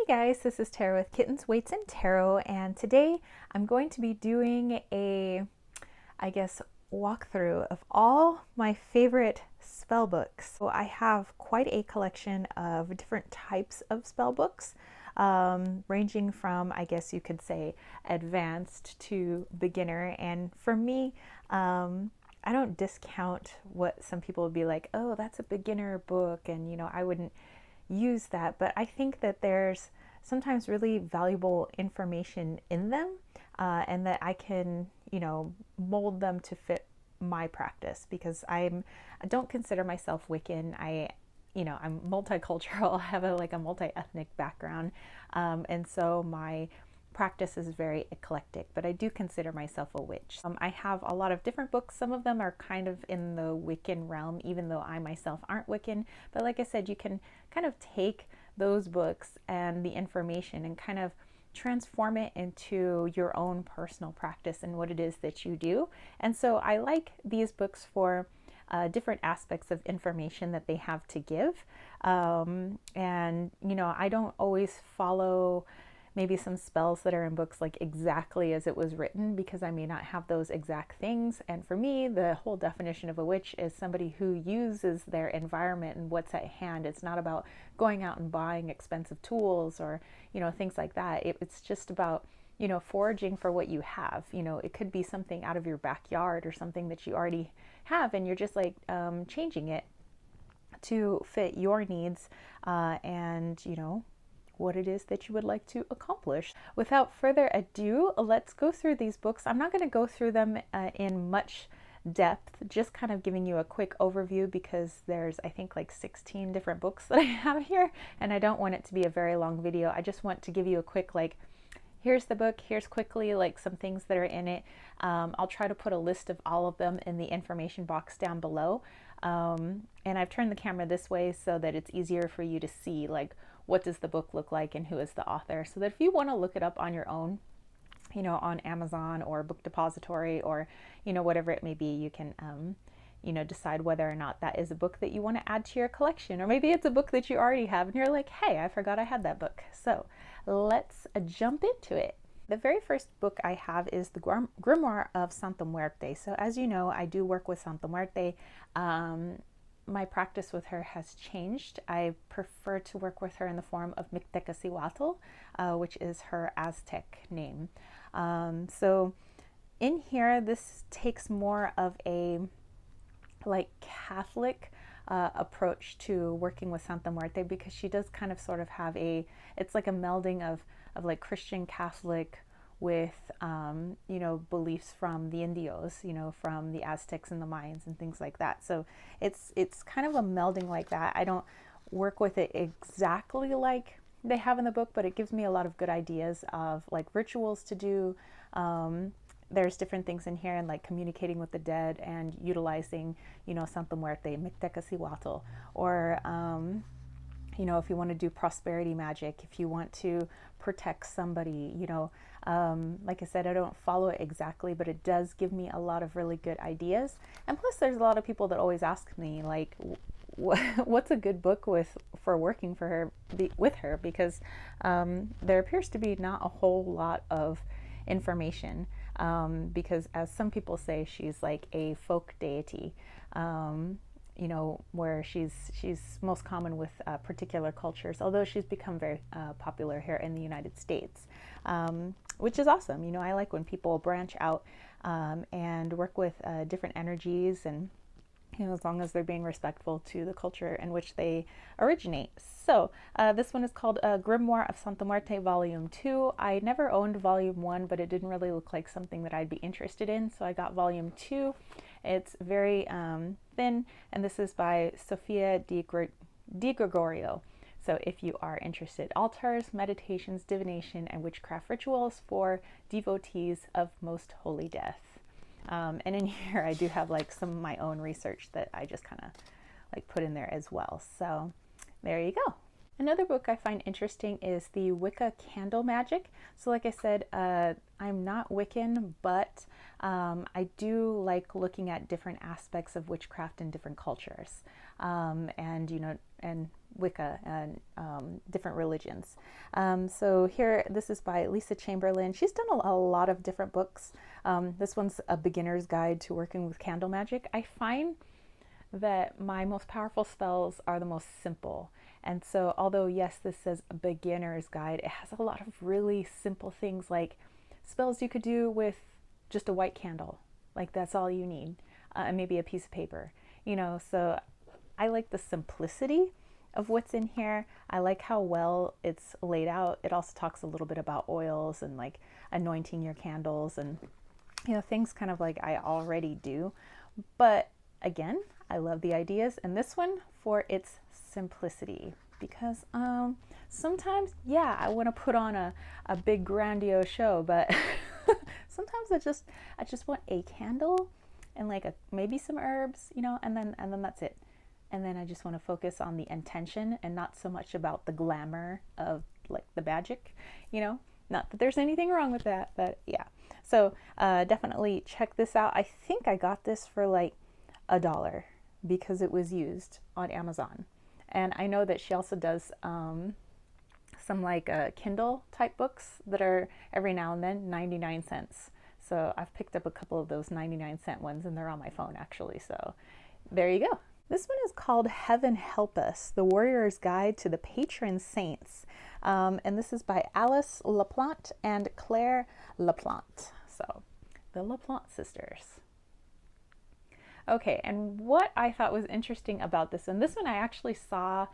Guys, this is Tarot with Kittens, Weights, and Tarot, and today I'm going to be doing a, walkthrough of all my favorite spell books. So I have quite a collection of different types of spell books, ranging from, I guess you could say, advanced to beginner. And for me, I don't discount what some people would be like, oh, that's a beginner book, and I wouldn't use that, but I think that there's sometimes really valuable information in them, and that I can, mold them to fit my practice, because I don't consider myself Wiccan. I'm multicultural. I have a multi-ethnic background, and so my practice is very eclectic, but I do consider myself a witch. I have a lot of different books. Some of them are kind of in the Wiccan realm, even though I myself aren't Wiccan. But like I said, you can kind of take those books and the information and kind of transform it into your own personal practice and what it is that you do. And so I like these books for different aspects of information that they have to give. And, I don't always follow maybe some spells that are in books like exactly as it was written, because I may not have those exact things. And for me, the whole definition of a witch is somebody who uses their environment and what's at hand. It's not about going out and buying expensive tools or, things like that. It's just about, foraging for what you have. It could be something out of your backyard or something that you already have, and you're just changing it to fit your needs, and, what it is that you would like to accomplish. Without further ado, let's go through these books. I'm not going to go through them in much depth, just kind of giving you a quick overview, because there's, I think, 16 different books that I have here, and I don't want it to be a very long video. I just want to give you a quick, here's the book, here's quickly some things that are in it. I'll try to put a list of all of them in the information box down below. And I've turned the camera this way so that it's easier for you to see what does the book look like and who is the author, so that if you want to look it up on your own, on Amazon or Book Depository or, whatever it may be, you can, decide whether or not that is a book that you want to add to your collection. Or maybe it's a book that you already have and you're like, hey, I forgot I had that book. So let's jump into it. The very first book I have is the Grimoire of Santa Muerte. So as you know, I do work with Santa Muerte. My practice with her has changed. I prefer to work with her in the form of Mictecacihuatl, which is her Aztec name. So in here, this takes more of a Catholic approach to working with Santa Muerte, because she does kind of sort of have it's like a melding of Christian Catholic with beliefs from the Indios, from the Aztecs and the Mayans and things like that. So it's kind of a melding like that. I don't work with it exactly like they have in the book, but it gives me a lot of good ideas of rituals to do. There's different things in here, and communicating with the dead and utilizing, Santa Muerte, Mictecacihuatl, or if you want to do prosperity magic, if you want to protect somebody, like I said, I don't follow it exactly, but it does give me a lot of really good ideas. And plus, there's a lot of people that always ask me, what's a good book for working with her, because there appears to be not a whole lot of information, because as some people say, she's like a folk deity. Where she's most common with particular cultures, although she's become very popular here in the United States, which is awesome. I like when people branch out and work with different energies, and as long as they're being respectful to the culture in which they originate. So this one is called Grimoire of Santa Muerte Volume 2. I never owned Volume 1, but it didn't really look like something that I'd be interested in, so I got Volume 2. It's very thin, and this is by Sofia Di Gregorio. So if you are interested, altars, meditations, divination, and witchcraft rituals for devotees of Most Holy Death. And in here I do have some of my own research that I just kind of put in there as well. So there you go. Another book I find interesting is the Wicca Candle Magic. So like I said, I'm not Wiccan, but I do like looking at different aspects of witchcraft in different cultures, and and Wicca and different religions. So here, this is by Lisa Chamberlain. She's done a lot of different books. This one's a beginner's guide to working with candle magic. I find that my most powerful spells are the most simple. And so, although yes, this says a beginner's guide, it has a lot of really simple things like spells you could do with just a white candle. Like that's all you need, and maybe a piece of paper. So I like the simplicity of what's in here. I like how well it's laid out. It also talks a little bit about oils and like anointing your candles and things kind of like I already do. But again, I love the ideas, and this one for its simplicity, because sometimes, yeah, I want to put on a big grandiose show, but sometimes I just want a candle and like maybe some herbs, and then that's it. And then I just want to focus on the intention and not so much about the glamour of like the magic, Not that there's anything wrong with that, but yeah. So definitely check this out. I think I got this for like $1 because it was used on Amazon. And I know that she also does some like Kindle type books that are every now and then 99 cents. So I've picked up a couple of those 99-cent ones, and they're on my phone actually. So there you go. This one is called Heaven Help Us, The Warrior's Guide to the Patron Saints. And this is by Alice LaPlante and Claire LaPlante. So the LaPlante sisters. Okay, and what I thought was interesting about this one I actually saw,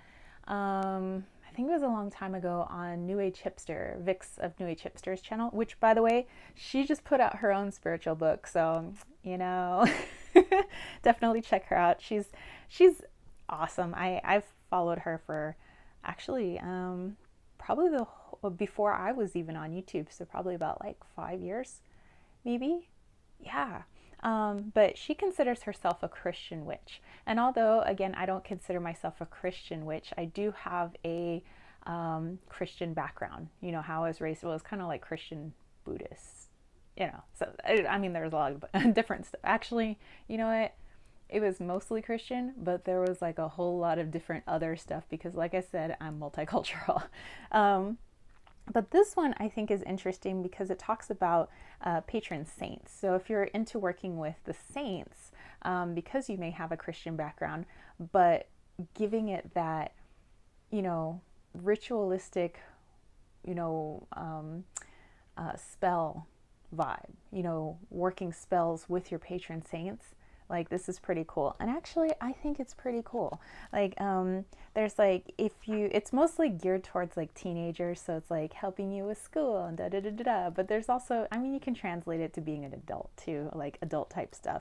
I think it was a long time ago on New Age Hipster, Vix of New Age Hipster's channel, which, by the way, she just put out her own spiritual book. So, definitely check her out. She's awesome. I've followed her for actually probably before I was even on YouTube, so probably about like 5 years, maybe. Yeah. But she considers herself a Christian witch. And although, again, I don't consider myself a Christian witch, I do have a Christian background. How I was raised was kind of like Christian Buddhist, So, I mean, there's a lot of different stuff. Actually, you know what? It was mostly Christian, but there was like a whole lot of different other stuff because, like I said, I'm multicultural. But this one I think is interesting because it talks about patron saints. So if you're into working with the saints, because you may have a Christian background, but giving it that, ritualistic, spell vibe, working spells with your patron saints. Like, this is pretty cool. And actually, I think it's pretty cool. Like, there's like, it's mostly geared towards like teenagers. So it's like helping you with school and da-da-da-da-da. But there's also, I mean, you can translate it to being an adult too, like adult type stuff.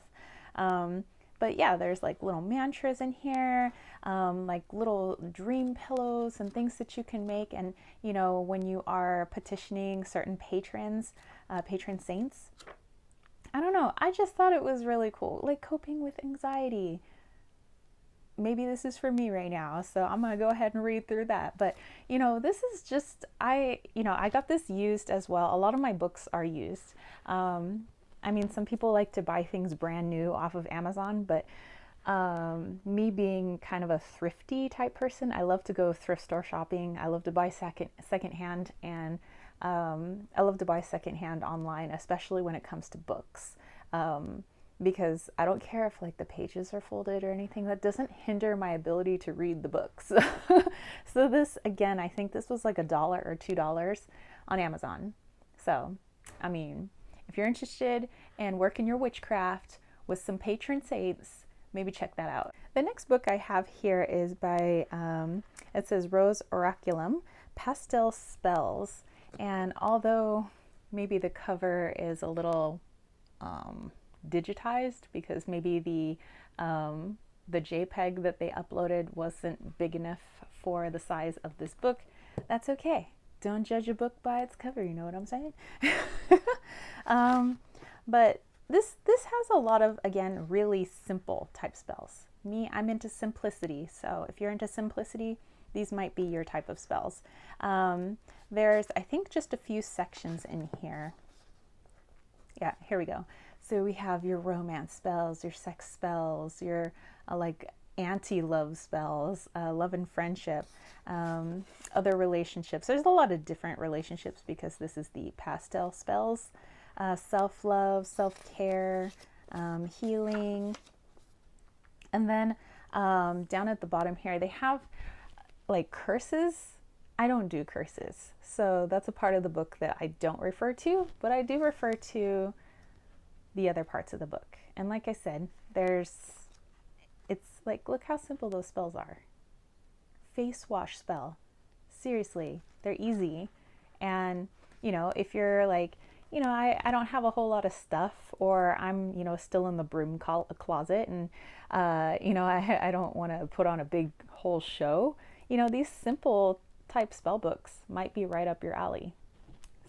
But yeah, there's like little mantras in here, like little dream pillows and things that you can make. And, when you are petitioning certain patrons, patron saints, I don't know. I just thought it was really cool. Like coping with anxiety. Maybe this is for me right now. So I'm going to go ahead and read through that. But, this is just, I got this used as well. A lot of my books are used. I mean, some people like to buy things brand new off of Amazon, but me being kind of a thrifty type person, I love to go thrift store shopping. I love to buy secondhand, and I love to buy secondhand online, especially when it comes to books, because I don't care if like the pages are folded or anything. That doesn't hinder my ability to read the books. So this, again, I think this was like $1 or $2 on Amazon. So, I mean, if you're interested in working your witchcraft with some patron saints, maybe check that out. The next book I have here is by, it says Rose Oraculum, Pastel Spells. And although maybe the cover is a little digitized because maybe the JPEG that they uploaded wasn't big enough for the size of this book, that's okay. Don't judge a book by its cover, you know what I'm saying? But this has a lot of, again, really simple type spells. Me, I'm into simplicity. So if you're into simplicity, these might be your type of spells. There's, I think, just a few sections in here. Yeah, here we go. So we have your romance spells, your sex spells, your like anti-love spells, love and friendship, other relationships. There's a lot of different relationships because this is the pastel spells, self-love, self-care, healing. And then down at the bottom here, they have like curses. I don't do curses. So that's a part of the book that I don't refer to, but I do refer to the other parts of the book. And like I said, it's like, look how simple those spells are. Face wash spell. Seriously, they're easy. And, you know, if you're like, you know, I don't have a whole lot of stuff, or I'm, you know, still in the broom closet and, you know, I don't want to put on a big whole show, you know, these simple type spell books might be right up your alley.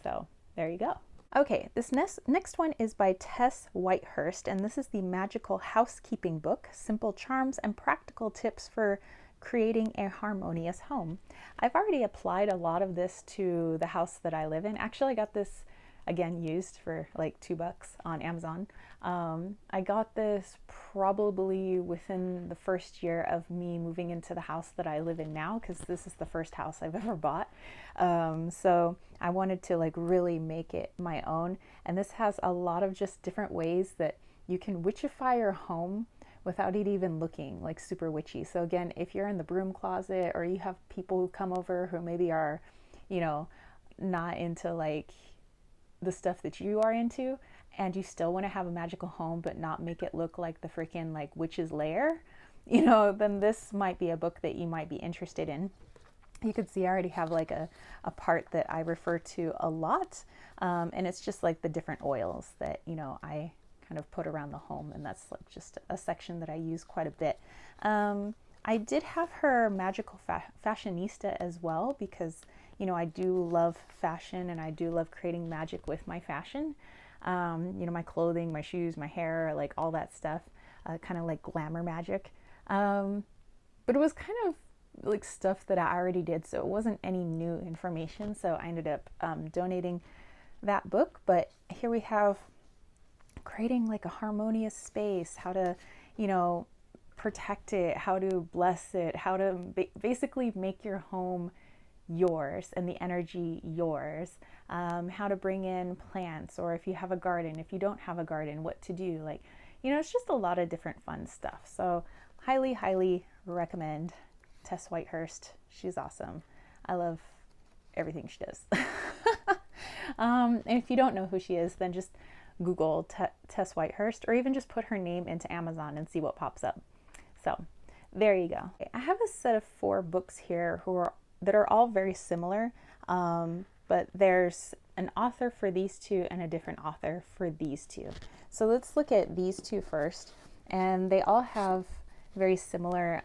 So there you go. Okay, this next one is by Tess Whitehurst, and this is the Magical Housekeeping book, Simple Charms and Practical Tips for Creating a Harmonious Home. I've already applied a lot of this to the house that I live in. Actually, I got this, again, used for like $2 on Amazon. I got this probably within the first year of me moving into the house that I live in now, because this is the first house I've ever bought. So I wanted to like really make it my own. And this has a lot of just different ways that you can witchify your home without it even looking like super witchy. So again, if you're in the broom closet, or you have people who come over who maybe are, you know, not into like the stuff that you are into, and you still want to have a magical home but not make it look like the freaking like witch's lair, you know, then this might be a book that you might be interested in. You can see I already have like a part that I refer to a lot, and it's just like the different oils that, you know, I kind of put around the home, and that's like just a section that I use quite a bit. I did have her Magical Fashionista as well, because, you know, I do love fashion and I do love creating magic with my fashion. You know, my clothing, my shoes, my hair, like all that stuff, kind of like glamour magic. But it was kind of like stuff that I already did, so it wasn't any new information. So I ended up donating that book. But here we have creating like a harmonious space, how to, you know, protect it, how to bless it, how to basically make your home yours and the energy yours, how to bring in plants, or if you have a garden, if you don't have a garden, what to do. Like, you know, it's just a lot of different fun stuff. So highly recommend Tess Whitehurst. She's awesome. I love everything she does. And if you don't know who she is, then just Google Tess Whitehurst, or even just put her name into Amazon and see what pops up. So there you go. I have a set of 4 books here that are all very similar, but there's an author for these 2 and a different author for these 2. So let's look at these 2 first, and they all have very similar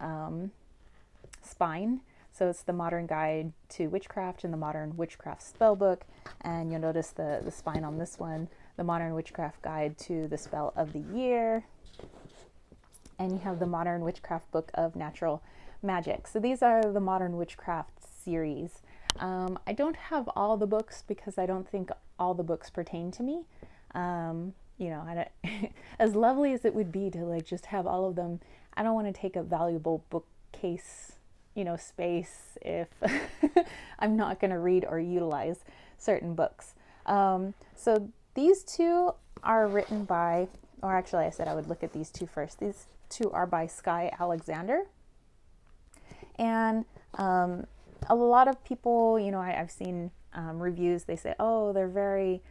spine. So it's the Modern Guide to Witchcraft and the Modern Witchcraft Spellbook, and you'll notice the spine on this one, the Modern Witchcraft Guide to the Spell of the Year, and you have the Modern Witchcraft Book of Natural Magic. So these are the Modern Witchcraft series. I don't have all the books because I don't think all the books pertain to me. You know, as lovely as it would be to like just have all of them, I don't want to take a valuable bookcase, you know, space if I'm not going to read or utilize certain books. So these 2 are written by, or actually I said I would look at these 2 first. These 2 are by Sky Alexander. And a lot of people, you know, I've seen reviews, they say, oh, they're very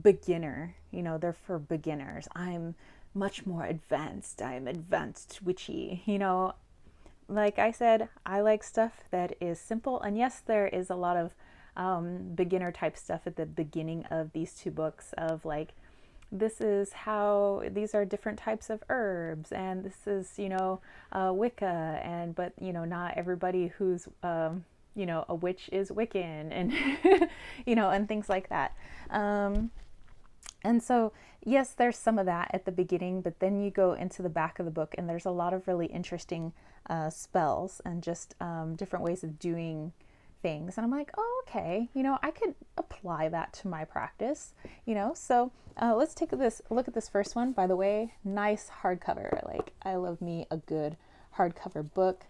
beginner, you know, they're for beginners. I'm much more advanced. I'm advanced witchy, you know. Like I said, I like stuff that is simple. And yes, there is a lot of beginner type stuff at the beginning of these 2 books of like, this is how, these are different types of herbs, and this is, you know, Wicca, and, but, you know, not everybody who's, you know, a witch is Wiccan, and, you know, and things like that. And so, yes, there's some of that at the beginning, but then you go into the back of the book and there's a lot of really interesting spells and just different ways of doing things. And I'm like, oh, okay, you know, I could apply that to my practice, you know. So let's take this look at this first one. By the way, nice hardcover. Like, I love me a good hardcover book.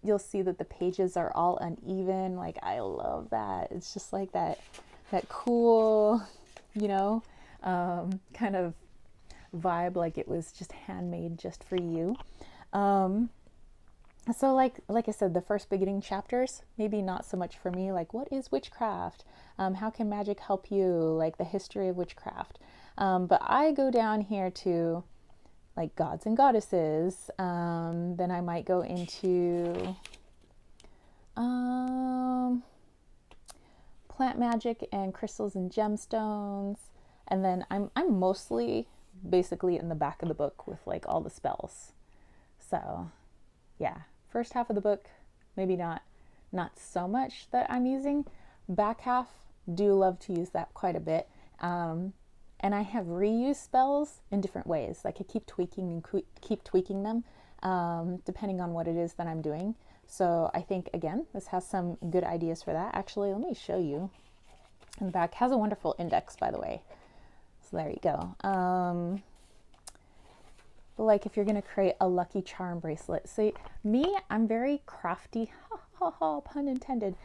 You'll see that the pages are all uneven. Like, I love that. It's just like that cool, you know, kind of vibe, like it was just handmade just for you. So like I said, the first beginning chapters, maybe not so much for me, like what is witchcraft? How can magic help you? Like the history of witchcraft. But I go down here to like gods and goddesses. Then I might go into plant magic and crystals and gemstones. And then I'm mostly basically in the back of the book with like all the spells. So yeah, first half of the book, maybe not so much that I'm using. Back half, do love to use that quite a bit. And I have reused spells in different ways. Like I keep tweaking and keep tweaking them depending on what it is that I'm doing. So I think, again, this has some good ideas for that. Actually, let me show you. In the back, has a wonderful index, by the way. So there you go. Like if you're going to create a lucky charm bracelet. So me, I'm very crafty. Pun intended.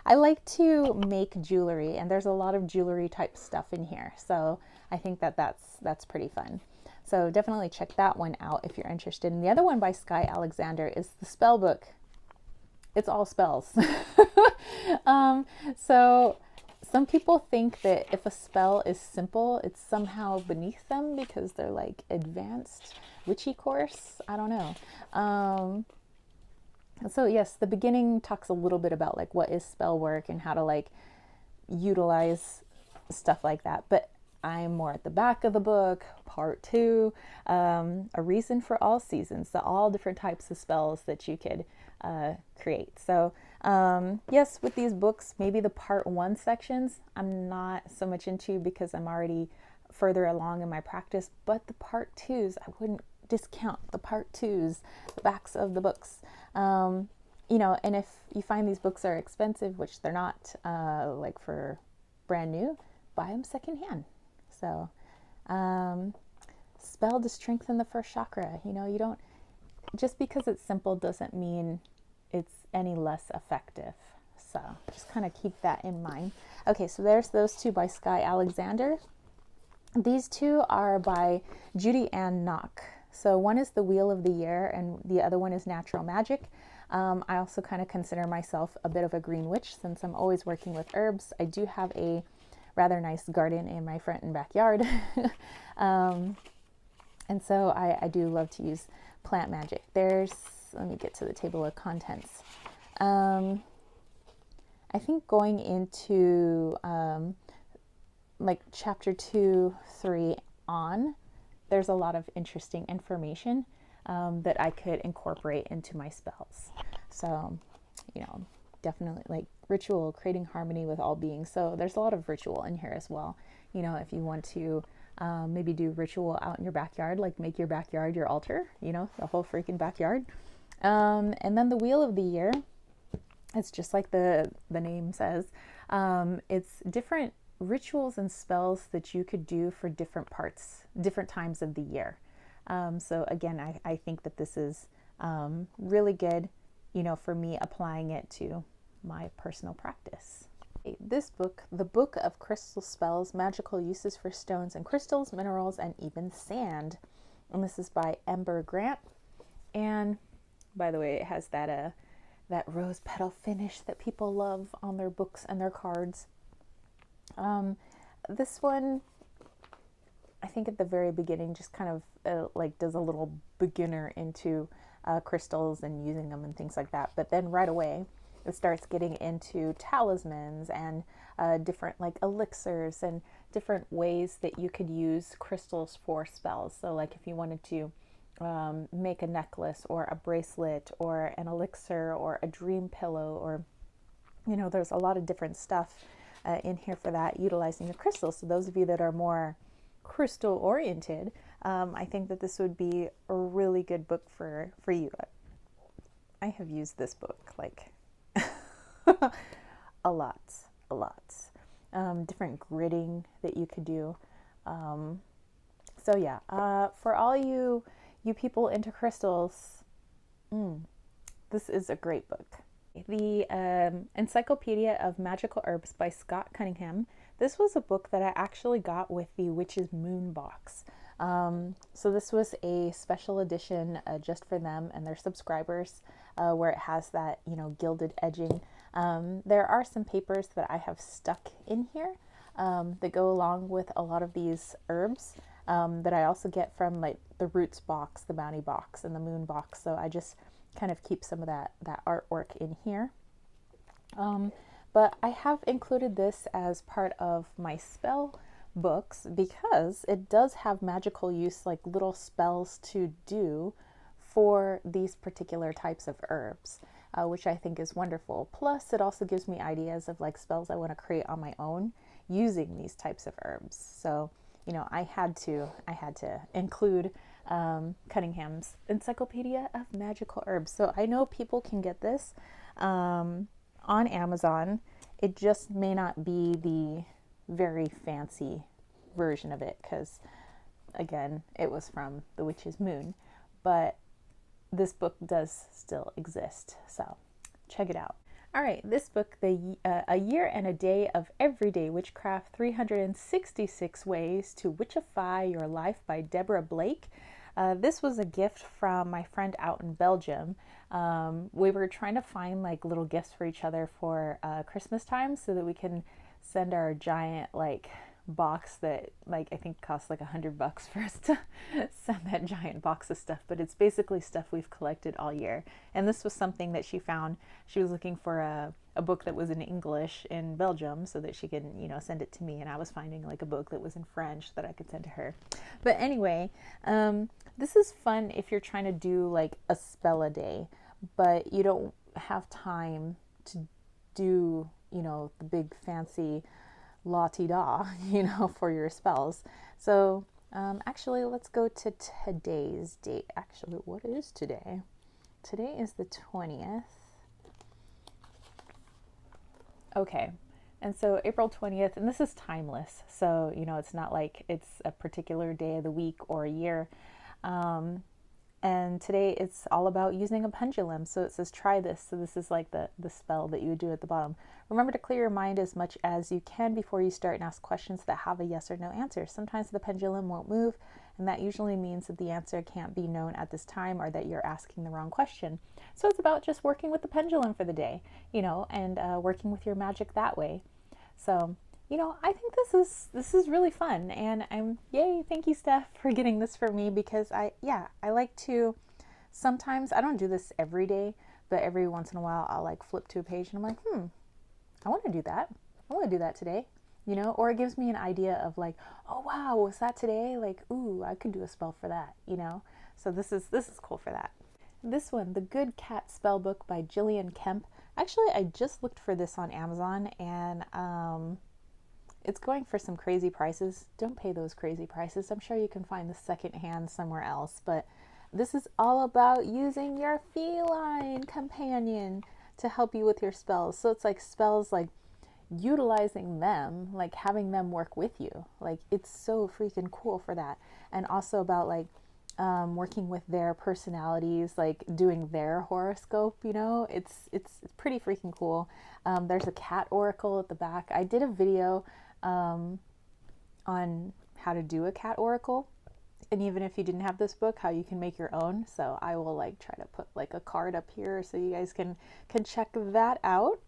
I like to make jewelry, and there's a lot of jewelry type stuff in here. So I think that's pretty fun. So definitely check that one out if you're interested. And the other one by Sky Alexander is the spell book. It's all spells. So some people think that if a spell is simple, it's somehow beneath them because they're like advanced witchy course. I don't know. So yes, the beginning talks a little bit about like what is spell work and how to like utilize stuff like that. But I'm more at the back of the book, part 2, a reason for all seasons, so all different types of spells that you could create. So yes, with these books, maybe the part 1 sections I'm not so much into because I'm already further along in my practice, but the part 2s, I wouldn't discount the part 2s, the backs of the books. You know, and if you find these books are expensive, which they're not, like for brand new, buy them secondhand. So, spell to strengthen the first chakra. You know, you don't, just because it's simple doesn't mean it's any less effective. So just kind of keep that in mind. Okay, so there's those 2 by Sky Alexander. These 2 are by Judy Ann Knock. So one is The Wheel of the Year and the other one is Natural Magic. I also kind of consider myself a bit of a green witch since I'm always working with herbs. I do have a rather nice garden in my front and backyard. And so I do love to use plant magic. Let me get to the table of contents. I think going into like chapter 2, 3 on, there's a lot of interesting information that I could incorporate into my spells. So, you know, definitely like ritual, creating harmony with all beings. So there's a lot of ritual in here as well. You know, if you want to maybe do ritual out in your backyard, like make your backyard your altar, you know, the whole freaking backyard. And then the Wheel of the Year, it's just like the name says. It's different rituals and spells that you could do for different times of the year. So again, I think that this is really good, you know, for me applying it to my personal practice. This book, The Book of Crystal Spells, Magical Uses for Stones and Crystals, Minerals, and even Sand. And this is by Ember Grant. And by the way, it has that rose petal finish that people love on their books and their cards. This one, I think at the very beginning, just kind of like does a little beginner into crystals and using them and things like that. But then right away, it starts getting into talismans and different like elixirs and different ways that you could use crystals for spells. So like if you wanted to make a necklace or a bracelet or an elixir or a dream pillow, or, you know, there's a lot of different stuff in here for that, utilizing your crystals. So those of you that are more crystal oriented, I think that this would be a really good book for you. I have used this book like a lot. Different gridding that you could do. So yeah, for all you people into crystals, this is a great book. The Encyclopedia of Magical Herbs by Scott Cunningham. This was a book that I actually got with the Witch's Moon box. So this was a special edition just for them and their subscribers, where it has that, gilded edging. There are some papers that I have stuck in here that go along with a lot of these herbs that I also get from like the Roots box, the Bounty box, and the Moon box. So I just kind of keep some of that artwork in here. But I have included this as part of my spell books because it does have magical use, like little spells to do for these particular types of herbs, which I think is wonderful. Plus, it also gives me ideas of like spells I want to create on my own using these types of herbs. So, I had to include Cunningham's Encyclopedia of Magical Herbs. So I know people can get this on Amazon. It just may not be the very fancy version of it because, again, it was from the Witch's Moon. But this book does still exist, so check it out. All right, this book, A Year and a Day of Everyday Witchcraft, 366 Ways to Witchify Your Life by Deborah Blake. This was a gift from my friend out in Belgium. We were trying to find like little gifts for each other for Christmas time so that we can send our giant like box that like I think costs like $100 for us to send that giant box of stuff, but it's basically stuff we've collected all year. And this was something that she found. She was looking for a book that was in English in Belgium so that she could send it to me, and I was finding like a book that was in French that I could send to her. But anyway, this is fun if you're trying to do like a spell a day, but you don't have time to do the big fancy la-ti-da, for your spells. So actually, let's go to today's date. Actually, what is today? Today is the 20th. Okay, and so April 20th, and this is timeless. So, it's not like it's a particular day of the week or a year. And today it's all about using a pendulum. So it says try this. So this is like the spell that you would do at the bottom. Remember to clear your mind as much as you can before you start and ask questions that have a yes or no answer. Sometimes the pendulum won't move, and that usually means that the answer can't be known at this time or that you're asking the wrong question. So it's about just working with the pendulum for the day, and working with your magic that way. So I think this is really fun, and yay, thank you, Steph, for getting this for me, because I like to, sometimes, I don't do this every day, but every once in a while I'll like flip to a page and I'm like, I want to do that. I want to do that today, or it gives me an idea of like, oh wow, was that today? Like, ooh, I could do a spell for that, So this is cool for that. This one, The Good Cat Spellbook by Jillian Kemp. Actually, I just looked for this on Amazon, and it's going for some crazy prices. Don't pay those crazy prices. I'm sure you can find the second hand somewhere else, but this is all about using your feline companion to help you with your spells. So it's like spells, like utilizing them, like having them work with you. Like it's so freaking cool for that. And also about like working with their personalities, like doing their horoscope, it's pretty freaking cool. There's a cat oracle at the back. I did a video on how to do a cat oracle, and even if you didn't have this book, how you can make your own. So I will like try to put like a card up here so you guys can check that out.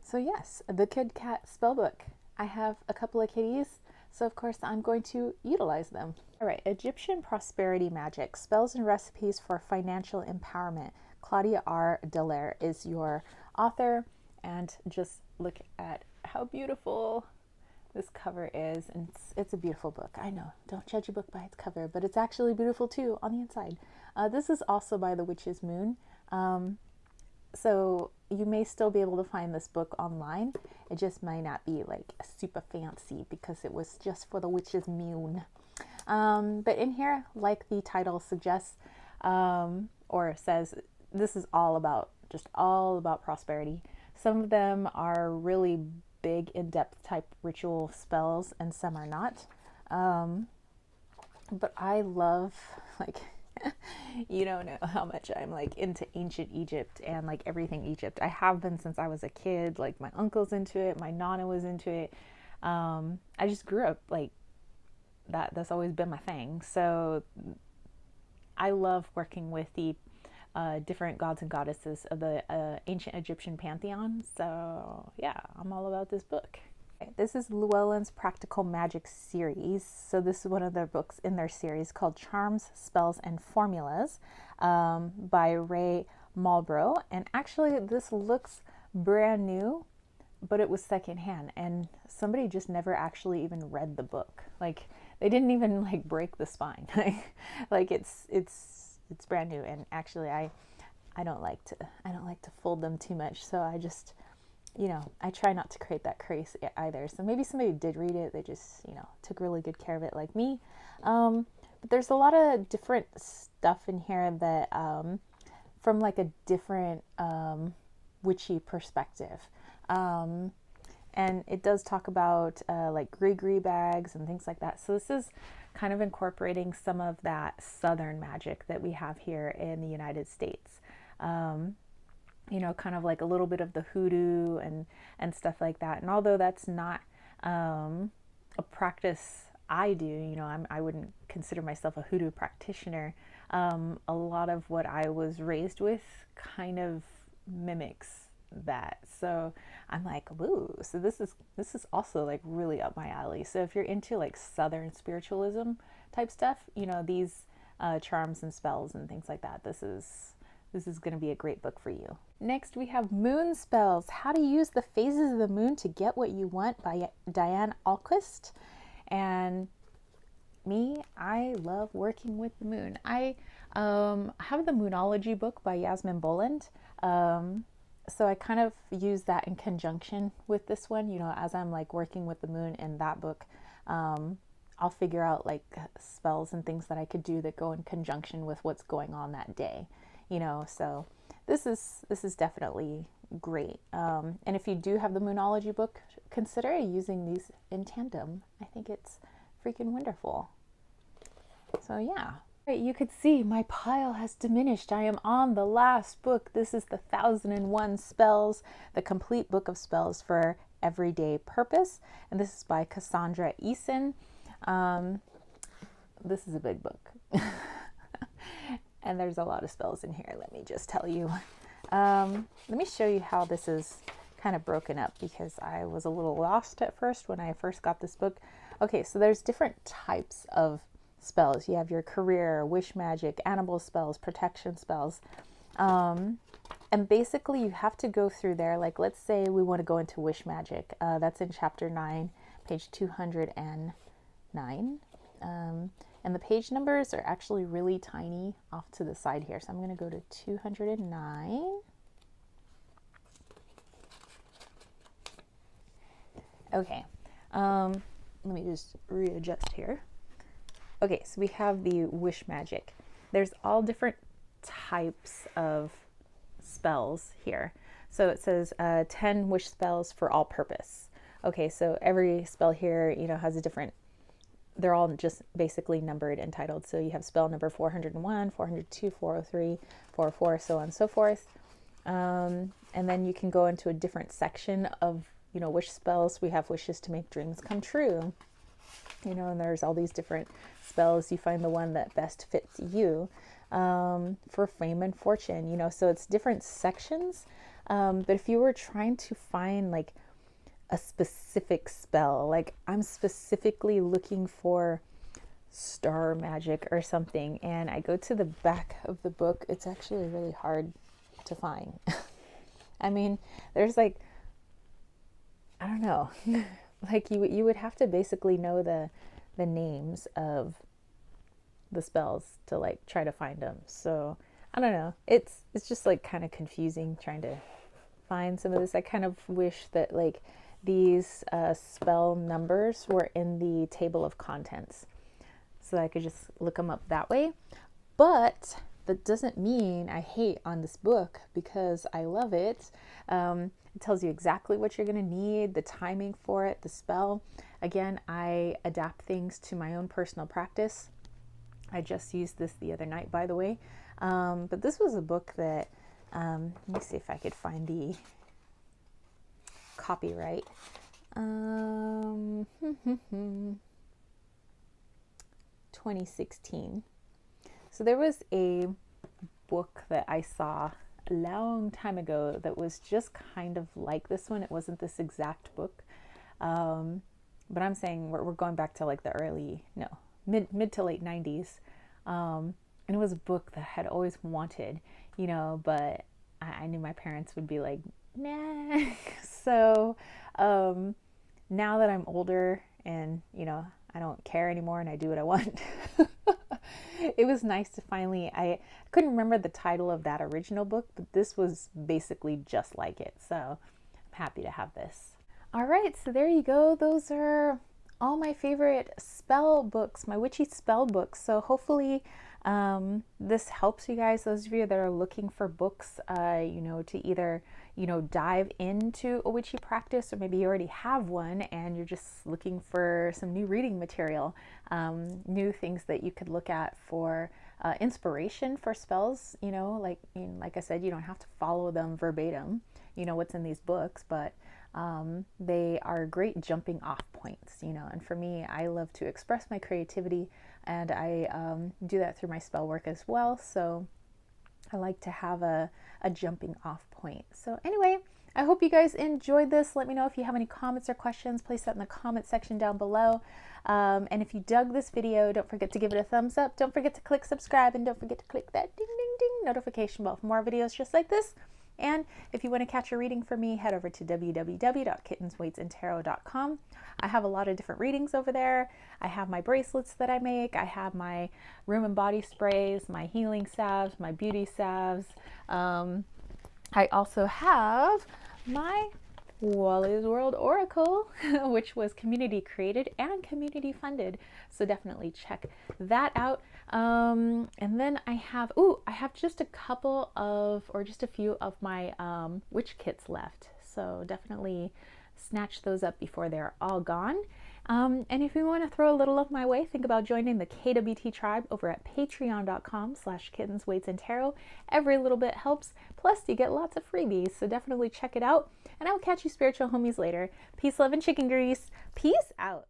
So yes, the Good Cat Spellbook. I have a couple of kitties, so of course I'm going to utilize them. All right, Egyptian Prosperity Magic, Spells and Recipes for Financial Empowerment. Claudia R. Dallaire is your author, and just look at how beautiful this cover is, and it's a beautiful book. I know, don't judge a book by its cover, but it's actually beautiful too on the inside. This is also by the Witch's Moon, so you may still be able to find this book online, It just might not be like super fancy because it was just for the witch's moon. But in here, like the title suggests, or says, this is all about, just all about prosperity. Some of them are really big, in-depth type ritual spells, and some are not. But I love, like, you don't know how much I'm like into ancient Egypt and like everything Egypt. I have been since I was a kid. Like my uncle's into it, my nana was into it. I just grew up like that. That's always been my thing. So I love working with the different gods and goddesses of the ancient Egyptian pantheon. So yeah, I'm all about this book. Okay, this is Llewellyn's Practical Magic series. So this is one of their books in their series called Charms, Spells, and Formulas by Ray Marlborough. And actually this looks brand new, but it was secondhand, and somebody just never actually even read the book. Like they didn't even like break the spine. Like it's brand new. And actually I don't like to fold them too much, so I just, you know, I try not to create that craze either. So maybe somebody did read it, they just, you know, took really good care of it like me. But there's a lot of different stuff in here that from like a different witchy perspective. And it does talk about like gree bags and things like that. So this is kind of incorporating some of that southern magic that we have here in the United States. You know, kind of like a little bit of the hoodoo and stuff like that. And although that's not a practice I do, you know, I wouldn't consider myself a hoodoo practitioner. A lot of what I was raised with kind of mimics that. So I'm like, ooh, so this is also like really up my alley. So if you're into like southern spiritualism type stuff, you know, these charms and spells and things like that, this is going to be a great book for you. Next, we have Moon Spells, How to Use the Phases of the Moon to Get What You Want by Diane Alquist. And me, I love working with the moon. I have the Moonology book by Yasmin Boland. So I kind of use that in conjunction with this one, you know, as I'm like working with the moon in that book. I'll figure out like spells and things that I could do that go in conjunction with what's going on that day, you know. So this is definitely great. And if you do have the Moonology book, consider using these in tandem. I think it's freaking wonderful. So yeah. Right, you could see my pile has diminished. I am on the last book. This is the 1001 Spells, the complete book of spells for everyday purpose. And this is by Cassandra Eason. This is a big book. And there's a lot of spells in here, let me just tell you. Let me show you how this is kind of broken up, because I was a little lost at first when I first got this book. Okay, so there's different types of spells. You have your career, wish magic, animal spells, protection spells. And basically you have to go through there. Like let's say we want to go into wish magic. That's in chapter 9, page 209. And the page numbers are actually really tiny off to the side here. So I'm going to go to 209. Okay. Let me just readjust here. Okay, so we have the wish magic. There's all different types of spells here. So it says 10 wish spells for all purpose. Okay, so every spell here, you know, has a different, they're all just basically numbered and titled. So you have spell number 401, 402, 403, 404, so on and so forth. And then you can go into a different section of, you know, wish spells. We have wishes to make dreams come true. You know, and there's all these different spells. You find the one that best fits you. For fame and fortune, you know, so it's different sections. But if you were trying to find like a specific spell, like I'm specifically looking for star magic or something, and I go to the back of the book, it's actually really hard to find. I mean, there's like, I don't know. Like you would have to basically know the names of the spells to like try to find them. So I don't know. It's just like kind of confusing trying to find some of this. I kind of wish that like these spell numbers were in the table of contents, so I could just look them up that way. But that doesn't mean I hate on this book, because I love it. It tells you exactly what you're going to need, the timing for it, the spell. Again, I adapt things to my own personal practice. I just used this the other night, by the way. But this was a book that, let me see if I could find the copyright. 2016. So there was a book that I saw a long time ago that was just kind of like this one. It wasn't this exact book, but I'm saying we're going back to like the mid to late 90s, and it was a book that I had always wanted, but I knew my parents would be like, nah. So now that I'm older and I don't care anymore and I do what I want, it was nice to finally, I couldn't remember the title of that original book, but this was basically just like it. So I'm happy to have this. All right, so there you go. Those are all my favorite spell books, my witchy spell books. So hopefully this helps you guys, those of you that are looking for books, to either, dive into a witchy practice, or maybe you already have one and you're just looking for some new reading material, new things that you could look at for inspiration for spells. Like I said, you don't have to follow them verbatim, what's in these books, but they are great jumping off points, and for me, I love to express my creativity, and I do that through my spell work as well. So I like to have a jumping off point. So anyway, I hope you guys enjoyed this. Let me know if you have any comments or questions. Place that in the comment section down below. And if you dug this video, don't forget to give it a thumbs up. Don't forget to click subscribe, and don't forget to click that ding ding ding notification bell for more videos just like this. And if you want to catch a reading from me, head over to www.kittenswaitsandtarot.com. I have a lot of different readings over there. I have my bracelets that I make. I have my room and body sprays, my healing salves, my beauty salves. I also have my Wally's World Oracle, which was community created and community funded. So definitely check that out. And then I have just a couple of, or just a few of my witch kits left. So definitely snatch those up before they're all gone. And if you want to throw a little of my way, think about joining the KWT tribe over at patreon.com/kittenswaitsandtarot. Every little bit helps. Plus, you get lots of freebies, so definitely check it out. And I'll catch you spiritual homies later. Peace, love, and chicken grease. Peace out.